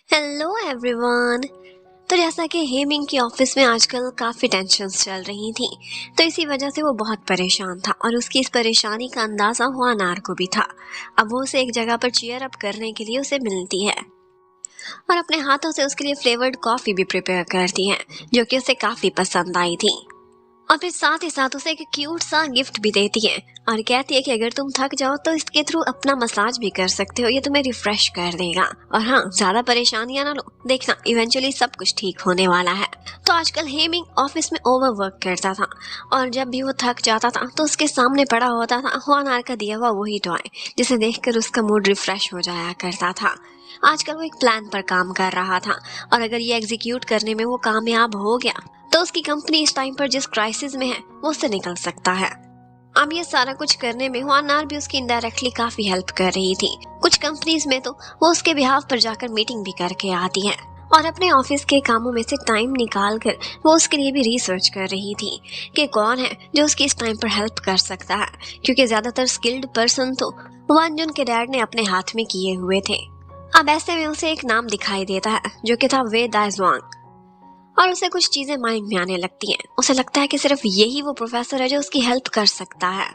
Hello everyone. तो जैसा कि हेमिंग के ऑफिस में आजकल काफ़ी टेंशन्स चल रही थी, तो इसी वजह से वो बहुत परेशान था और उसकी इस परेशानी का अंदाज़ा हुआनार को भी था। अब वो उसे एक जगह पर चीयर अप करने के लिए उसे मिलती है और अपने हाथों से उसके लिए फ्लेवर्ड कॉफ़ी भी प्रिपेयर करती है, जो कि उसे काफ़ी पसंद आई थी। और फिर साथ ही साथ उसे एक क्यूट सा गिफ्ट भी देती है और कहती है कि अगर तुम थक जाओ तो इसके थ्रू अपना मसाज भी कर सकते हो, ये तुम्हें रिफ्रेश कर देगा। और हाँ, ज्यादा परेशानियां ना लो, देखना इवेंचुअली सब कुछ ठीक होने वाला है। तो आजकल हेमिंग ऑफिस में ओवरवर्क करता था और जब भी वो थक जाता था तो उसके सामने पड़ा होता था हुआनार का दिया हुआ वही टॉय, जिसे देखकर उसका मूड रिफ्रेश हो जाया करता था। आजकल वो एक प्लान पर काम कर रहा था और अगर ये एग्जीक्यूट करने में वो कामयाब हो गया तो उसकी कंपनी इस टाइम पर जिस क्राइसिस में है वो उससे निकल सकता है। अब ये सारा कुछ करने में हुआनार भी उसकी इनडायरेक्टली काफी हेल्प कर रही थी। कुछ कंपनीज में तो वो उसके बिहाफ पर जाकर मीटिंग भी करके आती है और अपने ऑफिस के कामों में से टाइम निकाल कर वो उसके लिए भी रिसर्च कर रही थी कि कौन है जो उसकी इस टाइम पर हेल्प कर सकता है, क्योंकि ज्यादातर स्किल्ड पर्सन तो वान जुन के डैड ने अपने हाथ में किए हुए थे। अब ऐसे में उसे एक नाम दिखाई देता है जो कि था वे दाइजवांग और उसे कुछ चीजें माइंड में आने लगती हैं। उसे लगता है कि सिर्फ यही वो प्रोफेसर है जो उसकी हेल्प कर सकता है।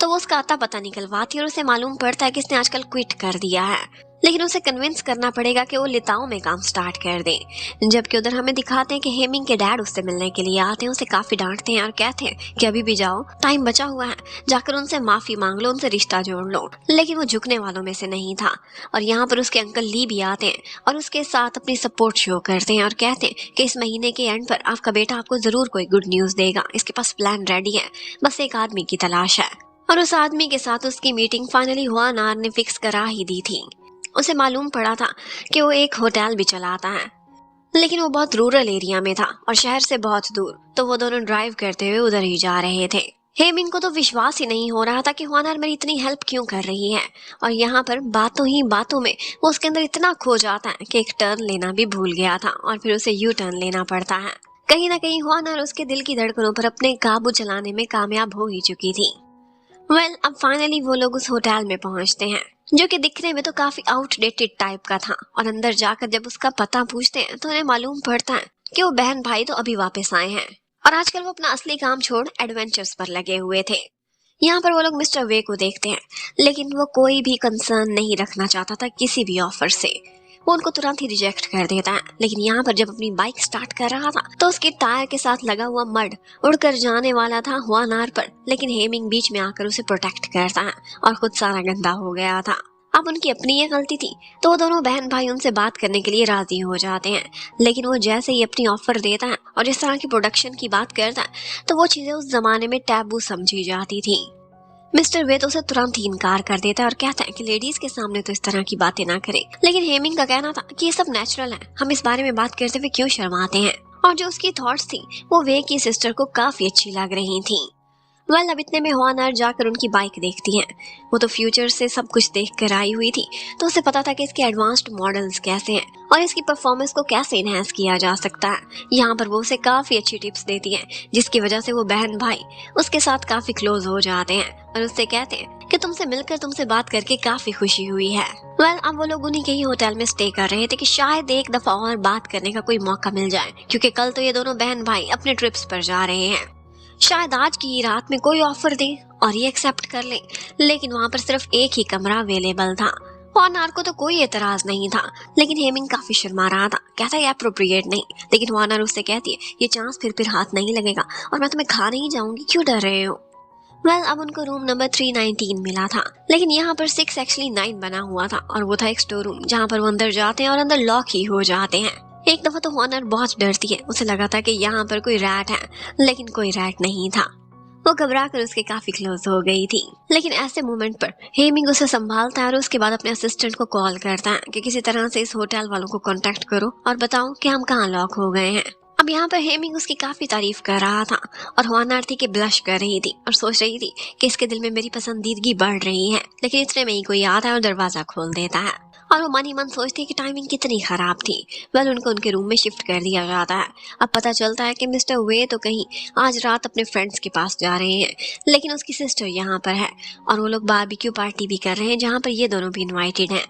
तो वो उसका आता पता निकलवाती है और उसे मालूम पड़ता है कि इसने आजकल क्विट कर दिया है, लेकिन उसे कन्विंस करना पड़ेगा कि वो लिताओ में काम स्टार्ट कर दे। जबकि उधर हमें दिखाते हैं कि हेमिंग के डैड उससे मिलने के लिए आते हैं, उसे काफी डांटते हैं और कहते हैं कि अभी भी जाओ, टाइम बचा हुआ है, जाकर उनसे माफी मांग लो, उनसे रिश्ता जोड़ लो। लेकिन वो झुकने वालों में से नहीं था और यहाँ पर उसके अंकल ली भी आते हैं और उसके साथ अपनी सपोर्ट शो करते हैं और कहते हैं कि इस महीने के एंड पर आपका बेटा आपको जरूर कोई गुड न्यूज देगा, इसके पास प्लान रेडी है, बस एक आदमी की तलाश है। और उस आदमी के साथ उसकी मीटिंग फाइनली हुआनार ने फिक्स करा ही दी थी। उसे मालूम पड़ा था कि वो एक होटल भी चलाता है, लेकिन वो बहुत रूरल एरिया में था और शहर से बहुत दूर, तो वो दोनों ड्राइव करते हुए उधर ही जा रहे थे। हेमिंग को तो विश्वास ही नहीं हो रहा था कि हुआनार मेरी इतनी हेल्प क्यों कर रही है और यहाँ पर बातों ही बातों में वो उसके अंदर इतना खो जाता है कि एक टर्न लेना भी भूल गया था और फिर उसे यू टर्न लेना पड़ता है। कहीं ना कहीं हुआनार उसके दिल की धड़कनों पर अपने काबू चलाने में कामयाब हो ही चुकी थी। अब फाइनली वो लोग उस होटल में पहुंचते हैं, जो कि दिखने में तो काफी आउटडेटेड टाइप का था और अंदर जाकर जब उसका पता पूछते हैं तो उन्हें मालूम पड़ता है कि वो बहन भाई तो अभी वापस आए हैं और आजकल वो अपना असली काम छोड़ एडवेंचर्स पर लगे हुए थे। यहाँ पर वो लोग मिस्टर वे को देखते हैं, लेकिन वो कोई भी कंसर्न नहीं रखना चाहता था किसी भी ऑफर से। वो उनको तुरंत ही रिजेक्ट कर देता है। लेकिन यहाँ पर जब अपनी बाइक स्टार्ट कर रहा था तो उसके टायर के साथ लगा हुआ मड उड़कर जाने वाला था हुआनार पर, लेकिन हेमिंग बीच में आकर उसे प्रोटेक्ट करता है और खुद सारा गंदा हो गया था। अब उनकी अपनी ये गलती थी तो वो दोनों बहन भाई उनसे बात करने के लिए राजी हो जाते हैं, लेकिन वो जैसे ही अपनी ऑफर देता है और इस तरह की प्रोडक्शन की बात करता है तो वो चीजें उस जमाने में टैबू समझी जाती थी। मिस्टर वे तो उसे तुरंत ही इनकार कर देता है और कहता है कि लेडीज के सामने तो इस तरह की बातें ना करें। लेकिन हेमिंग का कहना था कि ये सब नेचुरल है, हम इस बारे में बात करते हुए क्यों शर्माते हैं। और जो उसकी थॉट्स थी वो वे की सिस्टर को काफी अच्छी लग रही थी। अब इतने में हुआनार जाकर उनकी बाइक देखती है। वो तो फ्यूचर से सब कुछ देख कर आई हुई थी, तो उसे पता था कि इसके एडवांस्ड मॉडल्स कैसे हैं और इसकी परफॉर्मेंस को कैसे इनहेंस किया जा सकता है। यहाँ पर वो उसे काफी अच्छी टिप्स देती है, जिसकी वजह से वो बहन भाई उसके साथ काफी क्लोज हो जाते हैं और उससे कहते हैं कि तुमसे मिलकर, तुमसे बात करके काफी खुशी हुई है। अब वो लोग उन्हीं के ही होटल में स्टे कर रहे थे कि शायद एक दफा और बात करने का कोई मौका मिल जाए, क्योंकि कल तो ये दोनों बहन भाई अपने ट्रिप्स पर जा रहे हैं। शायद आज की रात में कोई ऑफर दे और ये एक्सेप्ट कर ले। लेकिन वहाँ पर सिर्फ एक ही कमरा अवेलेबल था। हुआनार को तो कोई एतराज नहीं था, लेकिन हेमिंग काफी शर्मा रहा था, कहता है अप्रोप्रिएट नहीं। लेकिन हुआनार उससे कहती है ये चांस फिर हाथ नहीं लगेगा और मैं तुम्हें खा नहीं जाऊंगी, क्यों डर रहे हो। अब उनको रूम नंबर 319 मिला था, लेकिन यहाँ पर 6 एक्चुअली 9 बना हुआ था और वो था एक स्टोर रूम, जहाँ पर वो अंदर जाते हैं और अंदर लॉक ही हो जाते हैं। एक दफा तो हुआनार बहुत डरती है, उसे लगा था कि यहाँ पर कोई रैट है, लेकिन कोई रैट नहीं था। वो घबरा कर उसके काफी क्लोज हो गई थी। लेकिन ऐसे मोमेंट पर हेमिंग उसे संभालता है और उसके बाद अपने असिस्टेंट को कॉल करता है कि किसी तरह से इस होटल वालों को कांटेक्ट करो और बताओ कि हम कहाँ लॉक हो गए हैं। अब यहाँ पर हेमिंग उसकी काफी तारीफ कर रहा था और हुआनार थी कि ब्लश कर रही थी और सोच रही थी कि इसके दिल में मेरी पसंदीदगी बढ़ रही है। लेकिन इतने में ही कोई आता है और दरवाजा खोल देता है और वो मन ही मन सोचती है कि टाइमिंग कितनी खराब थी। उनको उनके रूम में शिफ्ट कर दिया जाता है। अब पता चलता है कि मिस्टर वे तो कहीं आज रात अपने फ्रेंड्स के पास जा रहे हैं, लेकिन उसकी सिस्टर यहाँ पर है और वो लोग बारबेक्यू पार्टी भी कर रहे हैं, जहाँ पर ये दोनों भी इनवाइटेड हैं।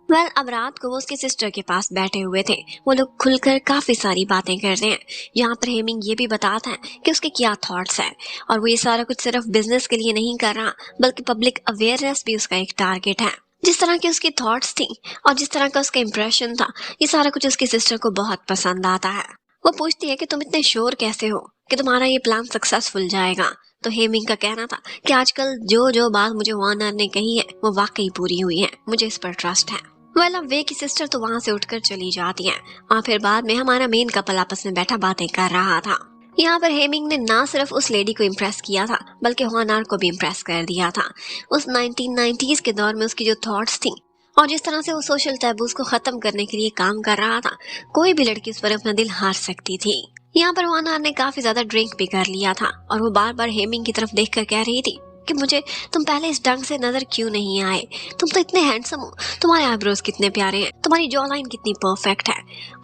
अब रात को वो उसके सिस्टर के पास बैठे हुए थे। वो लोग खुलकर काफी सारी बातें करते हैं। यहाँ पर हेमिंग ये भी बताता है कि उसके क्या थॉट्स हैं और वो ये सारा कुछ सिर्फ बिजनेस के लिए नहीं कर रहा, बल्कि पब्लिक अवेयरनेस भी उसका एक टारगेट है। जिस तरह की उसकी थॉट्स थी और जिस तरह का उसका इम्प्रेशन था, ये सारा कुछ उसकी सिस्टर को बहुत पसंद आता है। वो पूछती है कि तुम इतने श्योर कैसे हो कि तुम्हारा ये प्लान सक्सेसफुल जाएगा। तो हेमिंग का कहना था कि आजकल जो जो बात मुझे वार्नर ने कही है वो वाकई पूरी हुई है, मुझे इस पर ट्रस्ट है। अब वे की सिस्टर तो वहां से उठकर चली जाती है और फिर बाद में हमारा मेन कपल आपस में बैठा बातें कर रहा था। यहाँ पर हेमिंग ने ना सिर्फ उस लेडी को इम्प्रेस किया था, बल्कि हुआनार को भी इम्प्रेस कर दिया था। उस 1990s के दौर में उसकी जो थॉट्स थी और जिस तरह से वो सोशल टैबूज को खत्म करने के लिए काम कर रहा था, कोई भी लड़की उस पर अपना दिल हार सकती थी। यहाँ पर हुआनार ने काफी ज्यादा ड्रिंक भी कर लिया था और वो बार बार हेमिंग की तरफ देखकर कह रही थी कि मुझे तुम पहले इस ढंग से नजर क्यों नहीं आए, तुम तो इतने हैंडसम हो, तुम्हारे आईब्रोज कितने प्यारे हैं, तुम्हारी जॉ लाइन कितनी परफेक्ट है।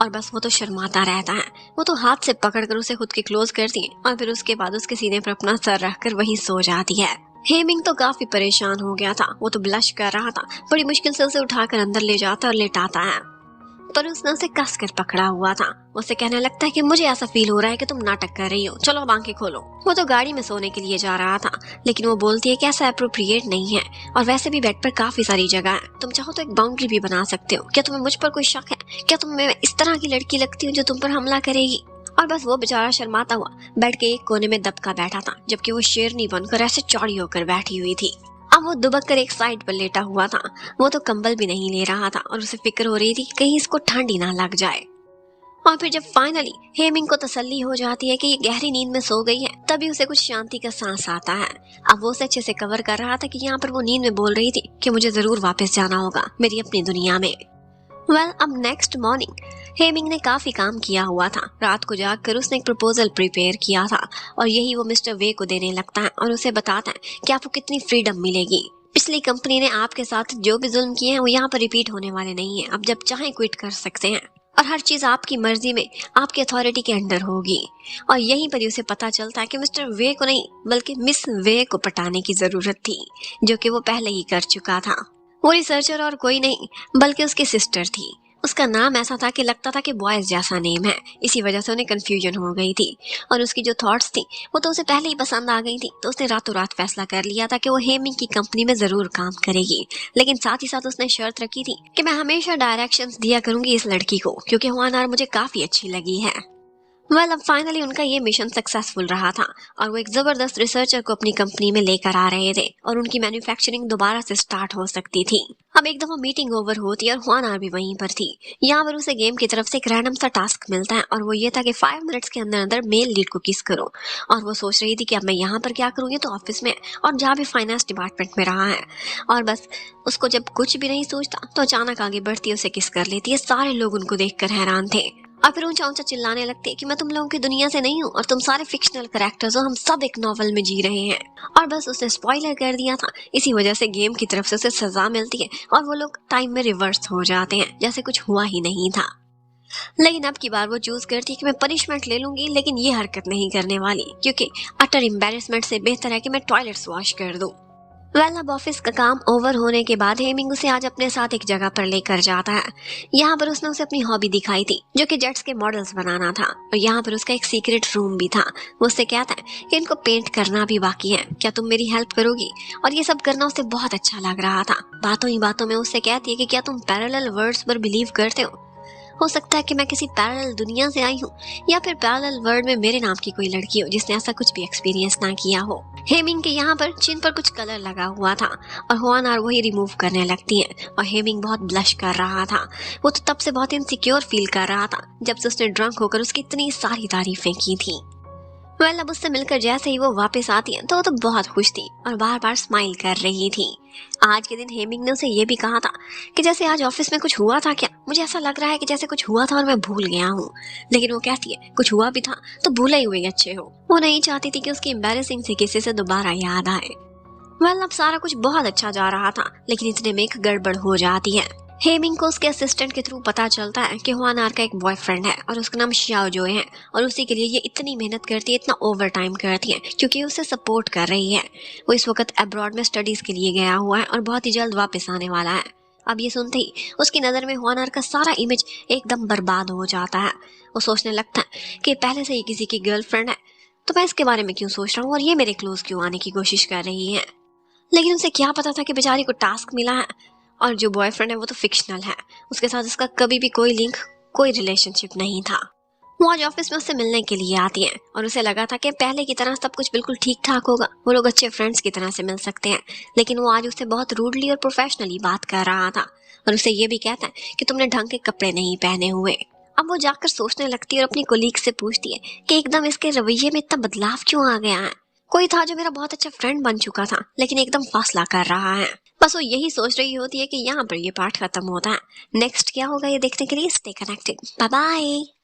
और बस वो तो शर्माता रहता है। वो तो हाथ से पकड़कर उसे खुद के क्लोज करती है और फिर उसके बाद उसके सीने पर अपना सर रखकर वही सो जाती है। हेमिंग तो काफी परेशान हो गया था। वो तो ब्लश कर रहा था। बड़ी मुश्किल से उसे उठाकर अंदर ले जाता और लेटाता है, पर उसने उसे कस कर पकड़ा हुआ था। उसे कहने लगता है कि मुझे ऐसा फील हो रहा है कि तुम नाटक कर रही हो, चलो अब आंखें खोलो। वो तो गाड़ी में सोने के लिए जा रहा था, लेकिन वो बोलती है कि ऐसा अप्रोप्रिएट नहीं है और वैसे भी बेड पर काफी सारी जगह है, तुम चाहो तो एक बाउंड्री भी बना सकते हो। क्या तुम्हें मुझ पर कोई शक है? क्या तुम मैं इस तरह की लड़की लगती हूँ जो तुम पर हमला करेगी? और बस वो बेचारा शर्माता हुआ बेड के एक कोने में दबका बैठा था, जबकि वो शेरनी बनकर ऐसे चौड़ी होकर बैठी हुई थी। अब वो दुबक कर एक साइड पर लेटा हुआ था। वो तो कंबल भी नहीं ले रहा था और उसे फिक्र हो रही थी कि कहीं इसको ठंडी ना लग जाए। और फिर जब फाइनली हेमिंग को तसल्ली हो जाती है कि ये गहरी नींद में सो गई है, तभी उसे कुछ शांति का सांस आता है। अब वो उसे अच्छे से कवर कर रहा था कि यहाँ पर वो नींद में बोल रही थी कि मुझे जरूर वापस जाना होगा मेरी अपनी दुनिया में। अब नेक्स्ट मॉर्निंग हेमिंग ने काफी काम किया हुआ था। रात को जागकर उसने एक प्रपोजल प्रिपेयर किया था और यही वो मिस्टर वे को देने लगता है और उसे बताता है कि आपको कितनी फ्रीडम मिलेगी। पिछली कंपनी ने आपके साथ जो भी जुल्म किए हैं वो यहाँ पर रिपीट होने वाले नहीं है। आप जब चाहें क्विट कर सकते हैं और हर चीज आपकी मर्जी में आपकी अथॉरिटी के अंडर होगी। और यहीं पर ही उसे पता चलता है कि मिस्टर वे को नहीं बल्कि मिस वे को पटाने की जरूरत थी, जो कि वो पहले ही कर चुका था। वो रिसर्चर और कोई नहीं बल्कि उसकी सिस्टर थी। उसका नाम ऐसा था कि लगता था कि बॉयज जैसा नेम है, इसी वजह से उन्हें कंफ्यूजन हो गई थी। और उसकी जो थॉट्स थी वो तो उसे पहले ही पसंद आ गई थी, तो उसने रातों रात फैसला कर लिया था कि वो हेमिंग की कंपनी में जरूर काम करेगी। लेकिन साथ ही साथ उसने शर्त रखी थी कि मैं हमेशा डायरेक्शंस दिया करूंगी इस लड़की को, क्योंकि हुआनार मुझे काफी अच्छी लगी है। अब फाइनली उनका ये मिशन सक्सेसफुल रहा था और वो एक जबरदस्त रिसर्चर को अपनी कंपनी में लेकर आ रहे थे और उनकी मैन्युफैक्चरिंग दोबारा से स्टार्ट हो सकती थी। अब एक दफा मीटिंग ओवर होती है और हुआनार भी वहीं पर थी। यहाँ पर उसे गेम की तरफ से एक रैंडम सा टास्क मिलता है और वो ये था कि 5 मिनट्स के अंदर अंदर मेल लीड को किस करो। और वो सोच रही थी कि अब मैं यहाँ पर क्या करूँ, ये तो ऑफिस में और जहाँ भी फाइनेंस डिपार्टमेंट में रहा है। और बस उसको जब कुछ भी नहीं सोचता तो अचानक आगे बढ़ती है, उसे किस कर लेती है। सारे लोग उनको देखकर हैरान थे और फिर ऊंचा ऊंचा चिल्लाने लगते कि मैं तुम लोगों की दुनिया से नहीं हूँ और तुम सारे फिक्शनल कैरेक्टर्स हो, हम सब एक नॉवल में जी रहे हैं। और बस उसने स्पॉइलर कर दिया था, इसी वजह से गेम की तरफ से उसे सजा मिलती है और वो लोग टाइम में रिवर्स हो जाते हैं जैसे कुछ हुआ ही नहीं था। लेकिन अब की बार वो चूज करती है कि मैं पनिशमेंट ले लूंगी, लेकिन ये हरकत नहीं करने वाली, क्योंकि अटर एम्बेरसमेंट से बेहतर है कि मैं टॉयलेट्स वॉश कर दूं। अब ऑफिस का काम ओवर होने के बाद हेमिंग उसे आज अपने साथ एक जगह पर लेकर जाता है। यहाँ पर उसने उसे अपनी हॉबी दिखाई थी, जो कि जेट्स के मॉडल्स बनाना था। और यहाँ पर उसका एक सीक्रेट रूम भी था। वो उससे कहता है कि इनको पेंट करना भी बाकी है, क्या तुम मेरी हेल्प करोगी? और ये सब करना उसे बहुत अच्छा लग रहा था। बातों ही बातों में उससे कहती है कि क्या तुम पैरेलल वर्ल्ड्स पर बिलीव करते हो सकता है कि मैं किसी पैरेलल दुनिया से आई हूँ या फिर पैरेलल वर्ल्ड में मेरे नाम की कोई लड़की हो जिसने ऐसा कुछ भी एक्सपीरियंस ना किया हो। हेमिंग के यहाँ पर चिन पर कुछ कलर लगा हुआ था और हुआनार वही रिमूव करने लगती है और हेमिंग बहुत ब्लश कर रहा था। वो तो तब से बहुत इनसिक्योर फील कर रहा था जब से उसने ड्रंक होकर उसकी इतनी सारी तारीफें की थी। अब उससे मिलकर जैसे ही वो वापस आती है तो वो तो बहुत खुश थी और बार बार स्माइल कर रही थी। आज के दिन हेमिंग ने उसे ये भी कहा था कि जैसे आज ऑफिस में कुछ हुआ था क्या, मुझे ऐसा लग रहा है कि जैसे कुछ हुआ था और मैं भूल गया हूँ। लेकिन वो कहती है कुछ हुआ भी था तो भूले हुए अच्छे हो। वो नहीं चाहती थी कि उसकी एम्बैरेसिंग से किसी से दोबारा याद आए। अब सारा कुछ बहुत अच्छा जा रहा था, लेकिन इतने में एक गड़बड़ हो जाती है। हेमिंग को उसके असिस्टेंट के थ्रू पता चलता है कि हुआनार का एक बॉयफ्रेंड है और उसका नाम शाओ जोए है और उसी के लिए ये इतनी मेहनत करती है, इतना ओवर टाइम करती है, क्योंकि उसे सपोर्ट कर रही है। वो इस वक्त अब्रॉड में स्टडीज के लिए गया हुआ है और बहुत ही जल्द वापस आने वाला है। अब ये सुनते ही उसकी नज़र में हुआनार का सारा इमेज एकदम बर्बाद हो जाता है। वो सोचने लगता है कि पहले से ही किसी की गर्लफ्रेंड है तो मैं इसके बारे में क्यों सोच रहा हूँ और ये मेरे क्लोज क्यों आने की कोशिश कर रही है। लेकिन उसे क्या पता था कि बेचारी को टास्क मिला है और जो बॉयफ्रेंड है वो तो फिक्शनल है, उसके साथ उसका कभी भी कोई लिंक, कोई रिलेशनशिप नहीं था। वो आज ऑफिस में उससे मिलने के लिए आती है और उसे लगा था कि पहले की तरह सब कुछ बिल्कुल ठीक ठाक होगा, वो लोग अच्छे फ्रेंड्स की तरह से मिल सकते हैं। लेकिन वो आज उससे बहुत रूडली और प्रोफेशनली बात कर रहा था और उसे ये भी कहता है कि तुमने ढंग के कपड़े नहीं पहने हुए। अब वो जाकर सोचने लगती है और अपनी कोलीग से पूछती है कि एकदम इसके रवैये में इतना बदलाव क्यों आ गया है। कोई था जो मेरा बहुत अच्छा फ्रेंड बन चुका था लेकिन एकदम फासला कर रहा है। बस वो यही सोच रही होती है कि यहाँ पर ये पार्ट खत्म होता है। नेक्स्ट क्या होगा ये देखने के लिए स्टे कनेक्टेड। Bye bye.